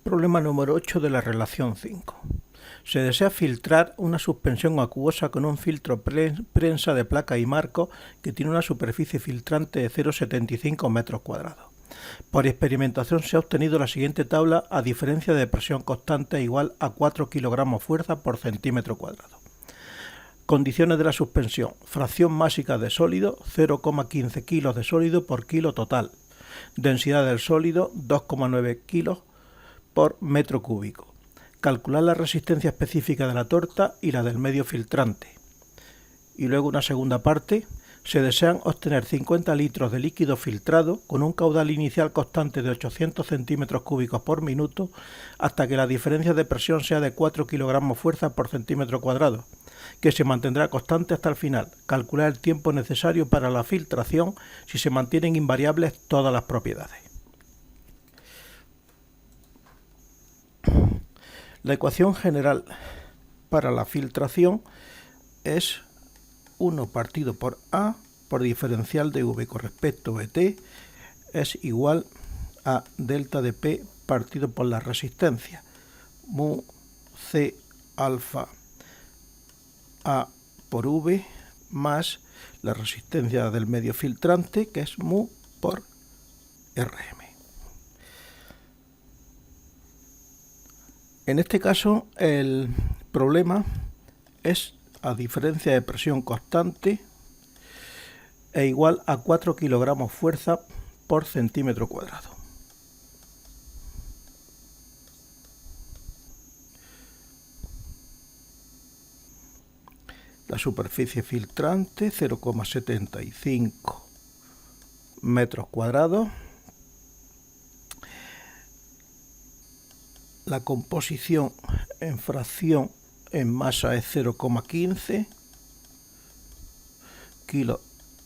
Problema número 8 de la relación 5. Se desea filtrar una suspensión acuosa con un filtro prensa de placa y marco que tiene una superficie filtrante de 0,75 metros cuadrados. Por experimentación se ha obtenido la siguiente tabla a diferencia de presión constante igual a 4 kg fuerza por centímetro cuadrado. Condiciones de la suspensión. Fracción másica de sólido 0,15 kg de sólido por kilo total. Densidad del sólido 2,9 kg por metro cúbico. Calcular la resistencia específica de la torta y la del medio filtrante. Y luego una segunda parte. Se desean obtener 50 litros de líquido filtrado con un caudal inicial constante de 800 centímetros cúbicos por minuto hasta que la diferencia de presión sea de 4 kg fuerza por centímetro cuadrado, que se mantendrá constante hasta el final. Calcular el tiempo necesario para la filtración si se mantienen invariables todas las propiedades. La ecuación general para la filtración es 1 partido por A por diferencial de V con respecto a T es igual a delta de P partido por la resistencia, mu C alfa A por V más la resistencia del medio filtrante, que es mu por Rm. En este caso el problema es a diferencia de presión constante e igual a 4 kg fuerza por centímetro cuadrado. La superficie filtrante 0,75 metros cuadrados. La composición en fracción en masa es 0,15 kilo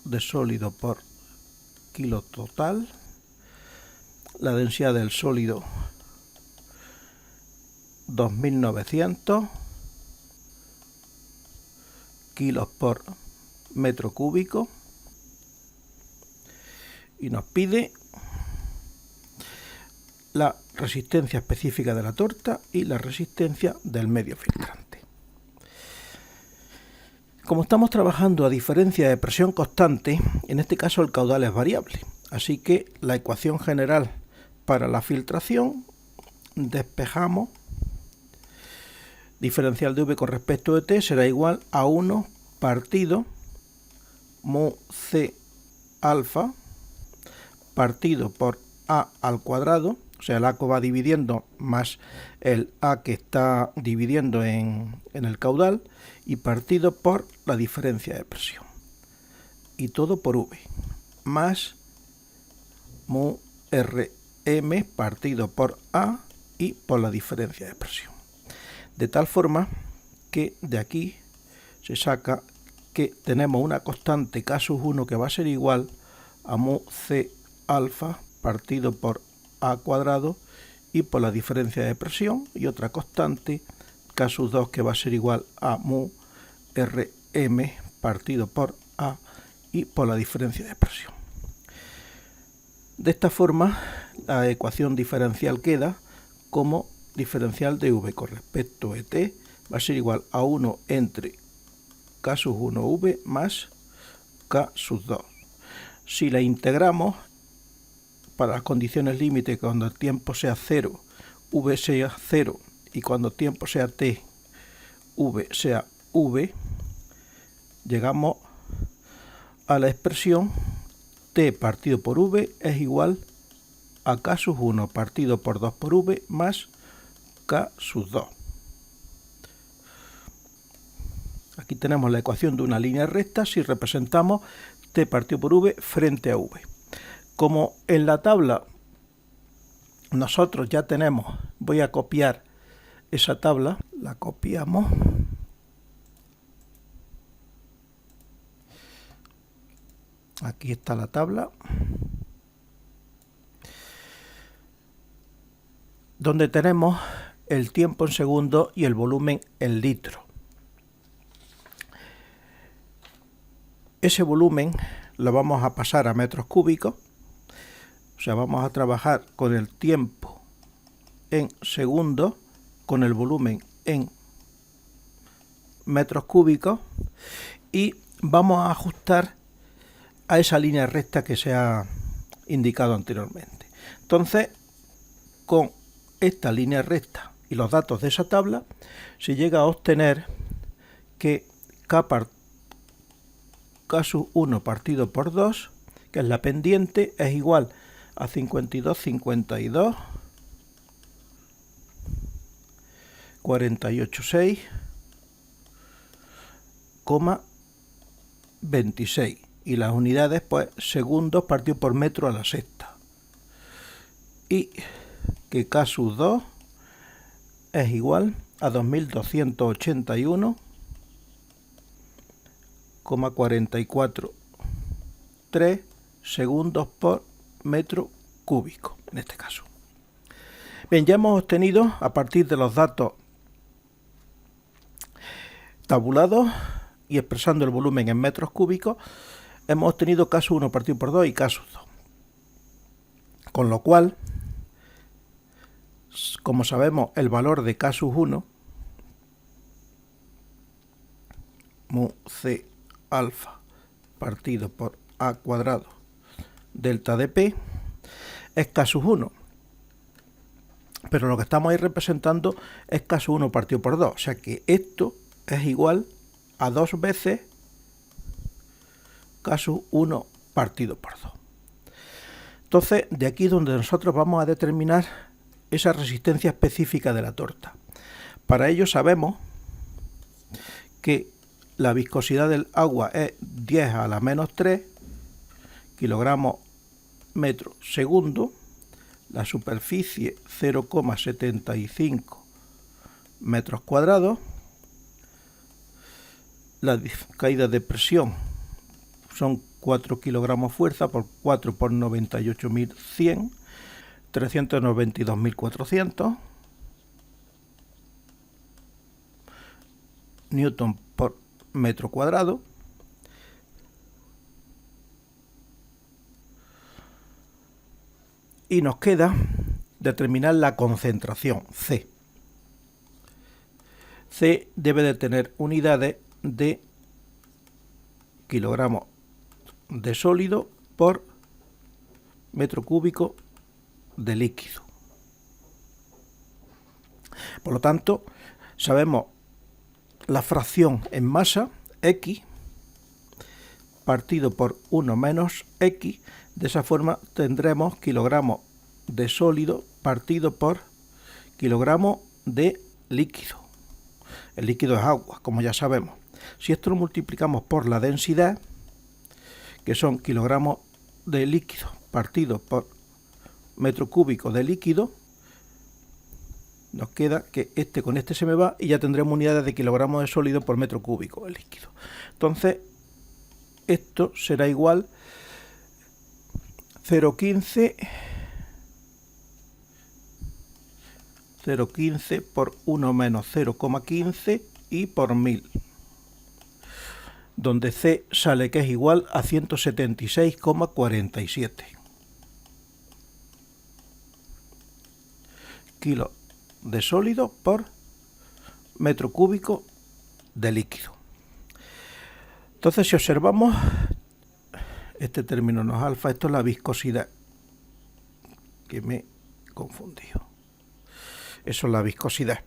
de sólido por kilo total. La densidad del sólido 2900 kilos por metro cúbico y nos pide la resistencia específica de la torta y la resistencia del medio filtrante. Como estamos trabajando a diferencia de presión constante, en este caso el caudal es variable, así que la ecuación general para la filtración despejamos diferencial de V con respecto de T será igual a 1 partido mu C alfa partido por A al cuadrado, o sea, el A que va dividiendo más el A que está dividiendo en el caudal y partido por la diferencia de presión. Y todo por V, más mu Rm partido por A y por la diferencia de presión. De tal forma que de aquí se saca que tenemos una constante K sub 1 que va a ser igual a mu C alfa partido por A cuadrado y por la diferencia de presión, y otra constante K sub 2 que va a ser igual a mu Rm partido por A y por la diferencia de presión. De esta forma la ecuación diferencial queda como diferencial de V con respecto a T va a ser igual a 1 entre K sub 1V más K sub 2. Si la integramos para las condiciones límite, cuando el tiempo sea 0, V sea 0 y cuando el tiempo sea T, V sea V, llegamos a la expresión T partido por V es igual a K sub 1 partido por 2 por V más K sub 2. Aquí tenemos la ecuación de una línea recta si representamos T partido por V frente a V. Como en la tabla nosotros ya tenemos, voy a copiar esa tabla, la copiamos. Aquí está la tabla, donde tenemos el tiempo en segundo y el volumen en litro. Ese volumen lo vamos a pasar a metros cúbicos, o sea, vamos a trabajar con el tiempo en segundos con el volumen en metros cúbicos y vamos a ajustar a esa línea recta que se ha indicado anteriormente. Entonces, con esta línea recta y los datos de esa tabla, se llega a obtener que K sub 1 partido por 2, que es la pendiente, es igual a 52,52, 48,6,26 y las unidades pues segundos partido por metro a la sexta, y que K sub 2 es igual a 2281,443 segundos por metro cúbico en este caso. Bien, ya hemos obtenido a partir de los datos tabulados y expresando el volumen en metros cúbicos, hemos obtenido K sub 1 partido por 2 y K sub 2. Con lo cual, como sabemos el valor de K sub 1, mu C alfa partido por A cuadrado delta de P es K sub 1. Pero lo que estamos ahí representando es K sub 1 partido por 2. O sea que esto es igual a 2 veces K sub 1 partido por 2. Entonces, de aquí es donde nosotros vamos a determinar esa resistencia específica de la torta. Para ello sabemos que la viscosidad del agua es 10 a la menos 3 kilogramos metro segundo, la superficie 0,75 metros cuadrados, la caída de presión son 4 kilogramos fuerza por 4 por 98.100, 392.400 newton por metro cuadrado. Y nos queda determinar la concentración C. C debe de tener unidades de kilogramos de sólido por metro cúbico de líquido. Por lo tanto, sabemos la fracción en masa, X, partido por 1 menos X. De esa forma tendremos kilogramos de sólido partido por kilogramos de líquido. El líquido es agua, como ya sabemos. Si esto lo multiplicamos por la densidad, que son kilogramos de líquido partido por metro cúbico de líquido, nos queda que este con este se me va y ya tendremos unidades de kilogramos de sólido por metro cúbico de líquido. Entonces, esto será igual 0,15 por 1 menos 0,15 y por 1000, donde C sale que es igual a 176,47 kilos de sólido por metro cúbico de líquido. Entonces, si observamos, este término no es alfa, esto es la viscosidad, que me he confundido. Eso es la viscosidad.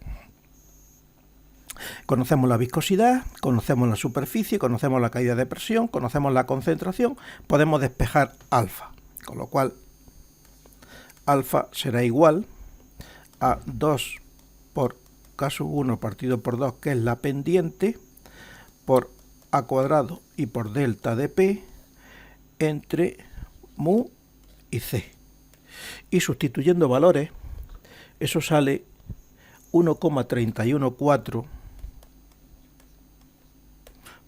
Conocemos la viscosidad, conocemos la superficie, conocemos la caída de presión, conocemos la concentración, podemos despejar alfa, con lo cual alfa será igual a 2 por K sub 1 partido por 2, que es la pendiente, por A cuadrado y por delta de P, entre mu y C. Y sustituyendo valores, eso sale 1,314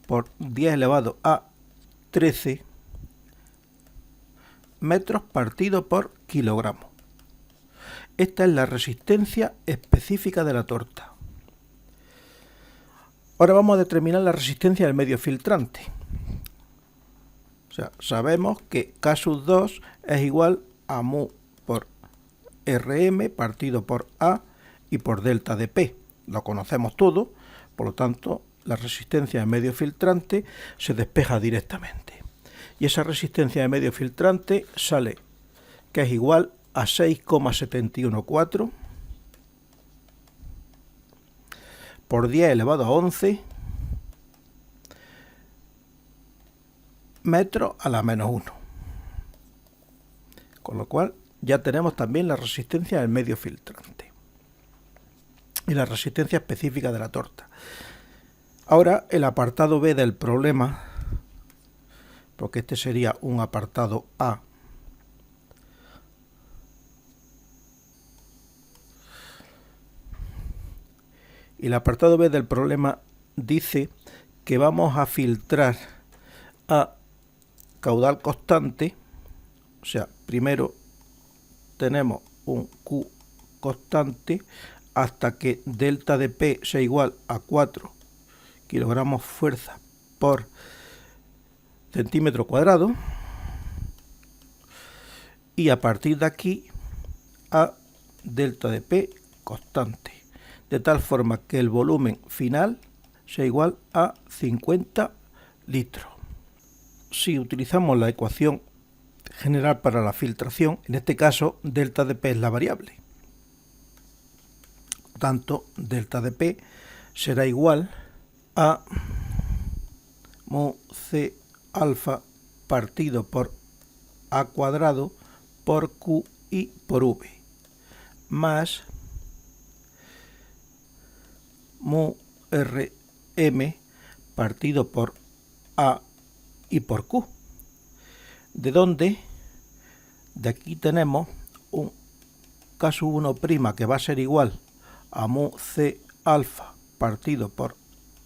por 10 elevado a 13 metros partido por kilogramo. Esta es la resistencia específica de la torta. Ahora vamos a determinar la resistencia del medio filtrante. O sea, sabemos que K sub 2 es igual a mu por Rm partido por A y por delta de P. Lo conocemos todo, por lo tanto la resistencia de medio filtrante se despeja directamente. Y esa resistencia de medio filtrante sale que es igual a 6,714 por 10 elevado a 11 metros a la menos 1. Con lo cual ya tenemos también la resistencia del medio filtrante y la resistencia específica de la torta. Ahora el apartado B del problema, porque este sería un apartado A. Y el apartado B del problema dice que vamos a filtrar a caudal constante, o sea, primero tenemos un Q constante hasta que delta de P sea igual a 4 kilogramos fuerza por centímetro cuadrado, y a partir de aquí a delta de P constante, de tal forma que el volumen final sea igual a 50 litros. Si utilizamos la ecuación general para la filtración, en este caso delta de P es la variable. Por tanto, delta de P será igual a mu C alfa partido por A cuadrado por Q y por V, más mu Rm partido por A y por Q, de donde de aquí tenemos un K sub 1' que va a ser igual a mu C alfa partido por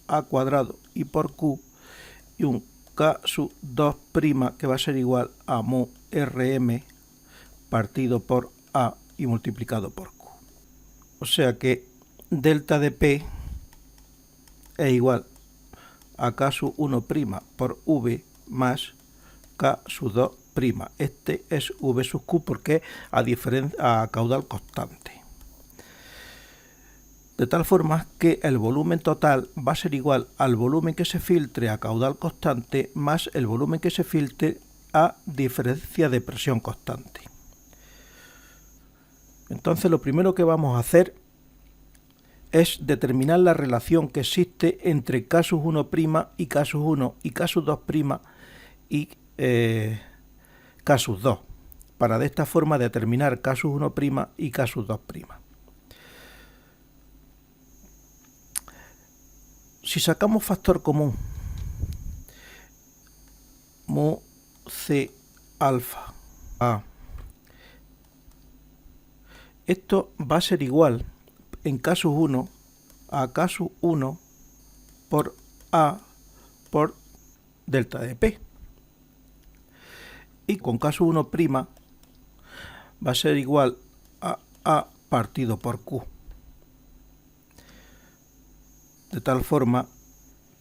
A cuadrado y por Q, y un K sub 2' que va a ser igual a mu Rm partido por A y multiplicado por Q. O sea que delta de P es igual a K sub 1' por V más K sub 2'. Este es V sub Q porque es a caudal constante. De tal forma que el volumen total va a ser igual al volumen que se filtre a caudal constante más el volumen que se filtre a diferencia de presión constante. Entonces lo primero que vamos a hacer es determinar la relación que existe entre K sub 1' y K sub 1 y K sub 2' y K sub 2, para de esta forma determinar K sub 1' y K sub 2'. Si sacamos factor común, mu C alfa A, esto va a ser igual en K sub 1 a K sub 1 por A por delta de P. Y con K sub 1' va a ser igual a A partido por Q. De tal forma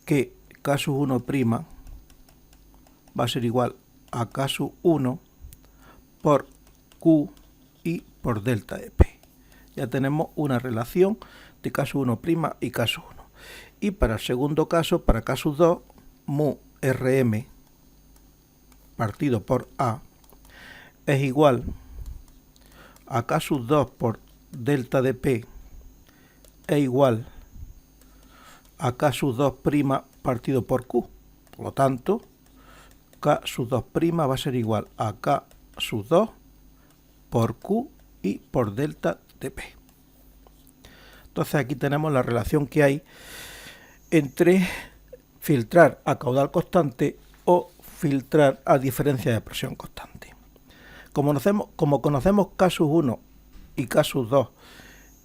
que K sub 1' va a ser igual a K sub 1 por Q y por delta de P. Ya tenemos una relación de K sub 1' y K sub 1. Y para el segundo caso, para K sub 2, mu Rm partido por A es igual a K sub 2 por delta de P es igual a K sub 2' partido por Q. Por lo tanto, K sub 2' va a ser igual a K sub 2 por Q y por delta de P. Entonces aquí tenemos la relación que hay entre filtrar a caudal constante o filtrar a diferencia de presión constante. Como conocemos K sub 1 y K sub 2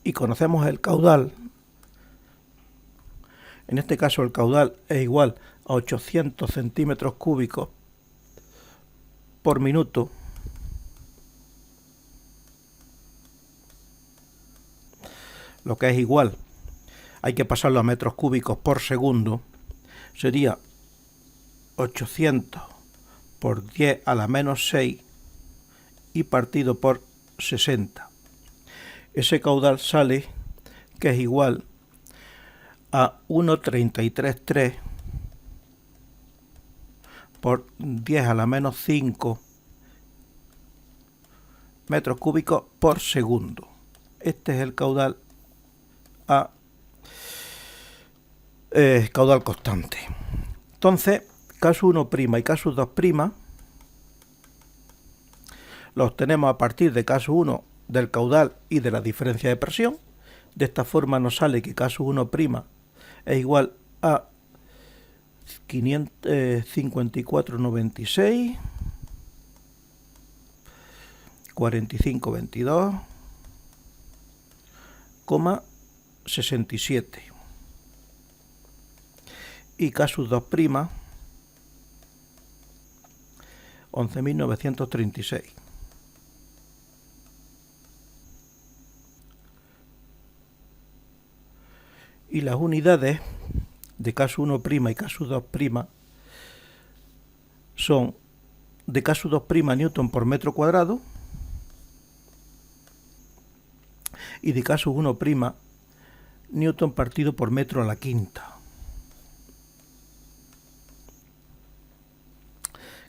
y conocemos el caudal, en este caso el caudal es igual a 800 centímetros cúbicos por minuto, lo que es igual, hay que pasarlo a metros cúbicos por segundo, sería 800 por 10 a la menos 6 y partido por 60. ese caudal sale que es igual a 1,333 por 10 a la menos 5 metros cúbicos por segundo. Este es el caudal a caudal constante. Entonces, caso 1' y caso 2' lo obtenemos a partir de caso 1 del caudal y de la diferencia de presión. De esta forma nos sale que caso 1' es igual a 54,96 45,22,67 y caso 2' 11.936. Y las unidades de caso 1' y caso 2' son de caso 2' newton por metro cuadrado y de caso 1' newton partido por metro a la quinta.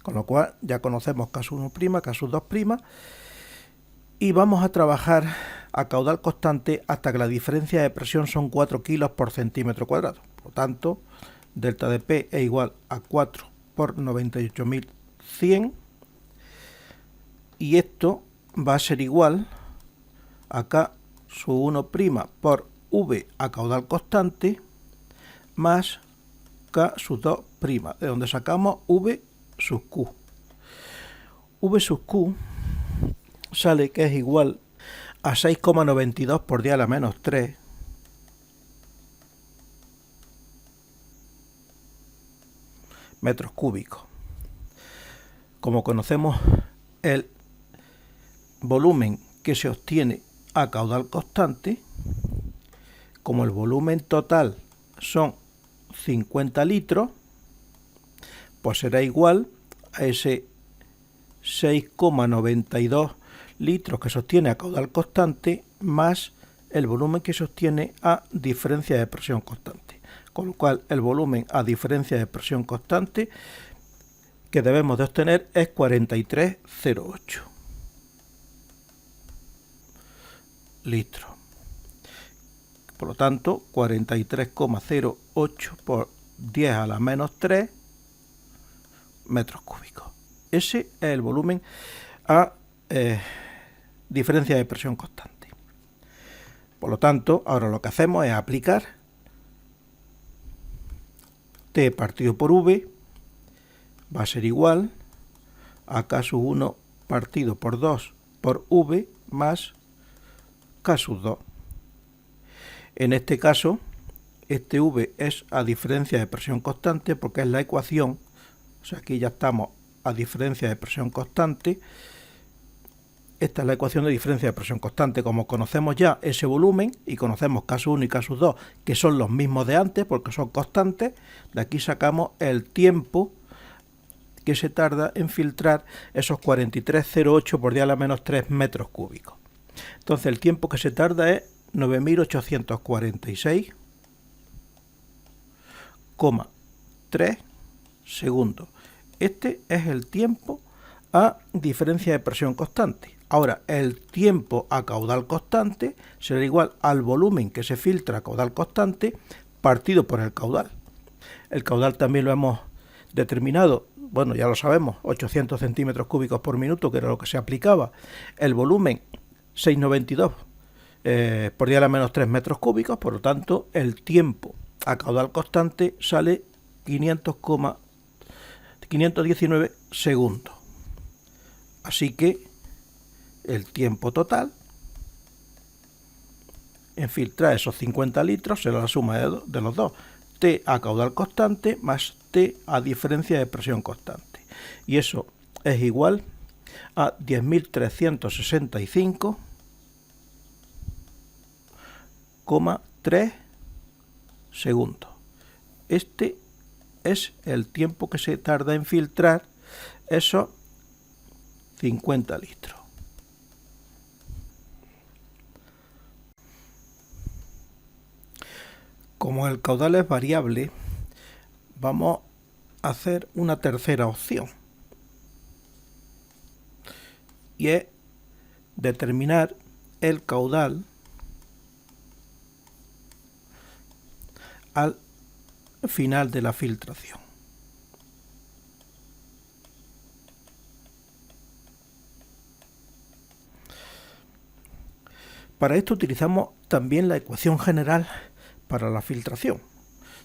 Con lo cual ya conocemos caso 1', caso 2' y vamos a trabajar a caudal constante hasta que la diferencia de presión son 4 kilos por centímetro cuadrado. Por lo tanto, delta de P es igual a 4 por 98.100 y esto va a ser igual a K sub 1' por V a caudal constante más K sub 2', de donde sacamos V sub Q. V sub Q sale que es igual a 6,92 por 10 a la menos 3 metros cúbicos. Como conocemos el volumen que se obtiene a caudal constante, como el volumen total son 50 litros, pues será igual a ese 6,92 litros que se obtiene a caudal constante más el volumen que se obtiene a diferencia de presión constante. Con lo cual el volumen a diferencia de presión constante que debemos de obtener es 43,08 litros. Por lo tanto, 43,08 por 10 a la menos 3 metros cúbicos. Ese es el volumen a diferencia de presión constante. Por lo tanto, ahora lo que hacemos es aplicar T partido por V va a ser igual a K sub 1 partido por 2 por V más K sub 2. En este caso, este V es a diferencia de presión constante porque es la ecuación, o sea, aquí ya estamos a diferencia de presión constante. Esta es la ecuación de diferencia de presión constante. Como conocemos ya ese volumen y conocemos K sub 1 y K sub 2, que son los mismos de antes porque son constantes, de aquí sacamos el tiempo que se tarda en filtrar esos 43,08 por 10 a la menos 3 metros cúbicos. Entonces el tiempo que se tarda es 9.846,3 segundos. Este es el tiempo a diferencia de presión constante. Ahora, el tiempo a caudal constante será igual al volumen que se filtra a caudal constante partido por el caudal. El caudal también lo hemos determinado, bueno, ya lo sabemos, 800 centímetros cúbicos por minuto, que era lo que se aplicaba. El volumen, 692 por 10 a la menos 3 metros cúbicos, por lo tanto, el tiempo a caudal constante sale 519 segundos. Así que el tiempo total en filtrar esos 50 litros será la suma de los dos. T a caudal constante más T a diferencia de presión constante. Y eso es igual a 10.365,3 segundos. Este es el tiempo que se tarda en filtrar esos 50 litros. como el caudal es variable, vamos a hacer una tercera opción. Y es determinar el caudal al final de la filtración. Para esto utilizamos también la ecuación general para la filtración,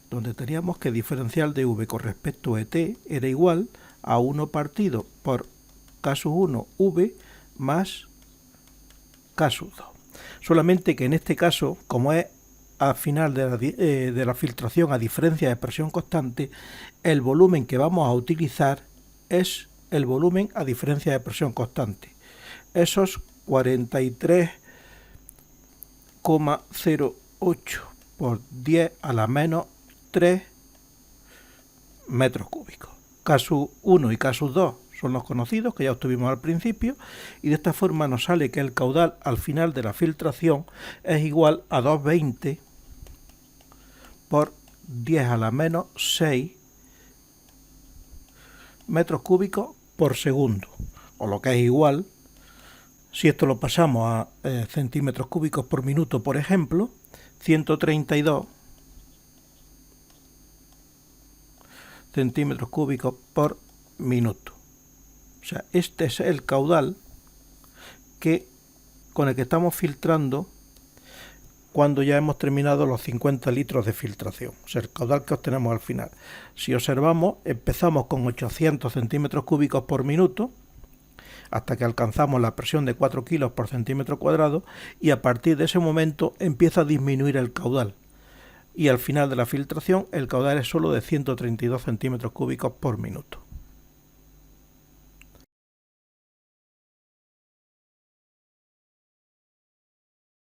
donde teníamos que diferencial de v con respecto a t era igual a 1 partido por k sub 1 v más k sub 2. Solamente que en este caso, como es al final de la filtración a diferencia de presión constante, el volumen que vamos a utilizar es el volumen a diferencia de presión constante. Esos 43,08 por 10 a la menos 3 metros cúbicos. K sub 1 y K sub 2 son los conocidos, que ya obtuvimos al principio, y de esta forma nos sale que el caudal al final de la filtración es igual a 220 por 10 a la menos 6 metros cúbicos por segundo, o lo que es igual, si esto lo pasamos a centímetros cúbicos por minuto, por ejemplo, 132 centímetros cúbicos por minuto. O sea, este es el caudal con el que estamos filtrando cuando ya hemos terminado los 50 litros de filtración. O sea, el caudal que obtenemos al final. Si observamos, empezamos con 800 centímetros cúbicos por minuto, hasta que alcanzamos la presión de 4 kilos por centímetro cuadrado, y a partir de ese momento empieza a disminuir el caudal. Y al final de la filtración el caudal es solo de 132 centímetros cúbicos por minuto.